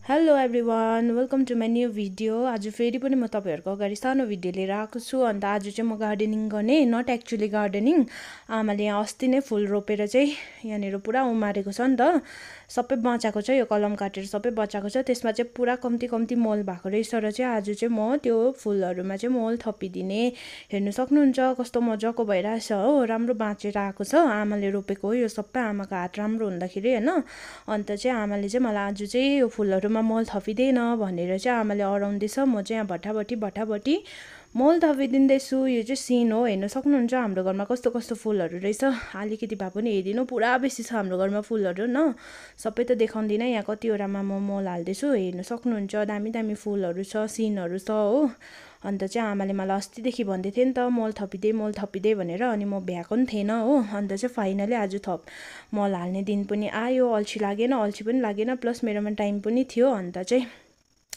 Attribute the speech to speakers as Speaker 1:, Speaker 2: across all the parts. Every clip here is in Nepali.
Speaker 1: Hello everyone, welcome to my new video. आज फेरि पनि म तपाईँहरूको अगाडि सानो भिडियो लिएर आएको छु। अन्त आज चाहिँ म गार्डनिङ गर्ने, नट एक्चुअली गार्डनिङ। आमाले यहाँ अस्ति नै फुल रोपेर चाहिँ यहाँनिर पुरा उमारेको छ नि त, सबै बचाएको छ। यो कलम काटेर सबै बचाएको छ। त्यसमा चाहिँ पुरा कम्ती कम्ती मल भएको रहेछ र चाहिँ आज चाहिँ म त्यो फुलहरूमा चाहिँ मल थपिदिने। हेर्नु सक्नुहुन्छ कस्तो मजाको भइरहेछ हो, राम्रो बाँचेर आएको छ। आमाले रोपेको हो यो सबै, आमाको हात राम्रो हुँदाखेरि होइन। अन्त चाहिँ आमाले चाहिँ मलाई आज चाहिँ यो फुलहरूमा मल थपिदेन भनेर चाहिँ आमाले अराउँदैछ। म चाहिँ यहाँ भट्टाभटी मल थपिदिँदैछु। यो चाहिँ सिन हो, हेर्न सक्नुहुन्छ हाम्रो घरमा कस्तो कस्तो फुलहरू रहेछ। अलिकति भए पनि हेरिदिनु, पुरा बेसी छ हाम्रो घरमा फुलहरू न। सबै त देखाउँदिनँ, यहाँ कतिवटामा म मल हाल्दैछु। हेर्न सक्नुहुन्छ दामी दामी फुलहरू छ, सिनहरू छ हो। अन्त चाहिँ आमाले मलाई अस्तिदेखि भन्दै थियो नि त मल थपिदे भनेर, अनि म भ्याएको पनि थिएन हो। अन्त चाहिँ फाइनली आज मल हाल्ने दिन पनि आयो। अल्छी पनि लागेन, प्लस मेरोमा टाइम पनि थियो। अन्त चाहिँ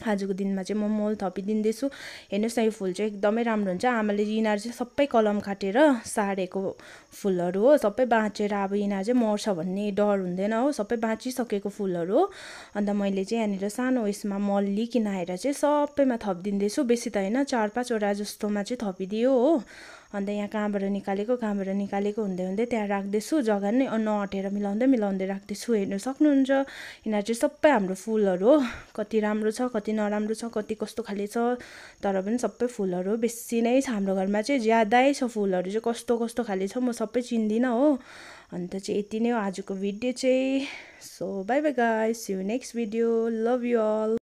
Speaker 1: आजको दिनमा चाहिँ म मल थपिदिँदैछु। हेर्नुहोस् न, यो फुल चाहिँ एकदमै राम्रो हुन्छ। आमाले यिनीहरू चाहिँ सबै कलम काटेर सारेको फुलहरू हो, सबै बाँचेर अब यिनीहरू चाहिँ मर्छ भन्ने डर हुँदैन हो, सबै बाँचिसकेको फुलहरू हो। अन्त मैले चाहिँ यहाँनिर सानो उयसमा मल लिइकन आएर चाहिँ सबैमा थपिदिँदैछु। बेसी त होइन, 4-5 जस्तोमा चाहिँ थपिदियो हो। अन्त यहाँ कहाँबाट निकालेको हुँदै हुँदै त्यहाँ राख्दैछु। जग्गा नै नअटेर मिलाउँदै राख्दैछु। हेर्नु सक्नुहुन्छ यिनीहरू चाहिँ सबै हाम्रो फुलहरू हो। कति राम्रो छ, कति नराम्रो छ, कति कस्तो खाले छ, तर पनि सबै फुलहरू बेसी नै छ हाम्रो घरमा चाहिँ, ज्यादै छ फुलहरू चाहिँ। कस्तो कस्तो खाले छ म सबै चिन्दिनँ हो। अन्त चाहिँ यति नै हो आजको भिडियो चाहिँ। So bye bye guys, see you next video, love you all.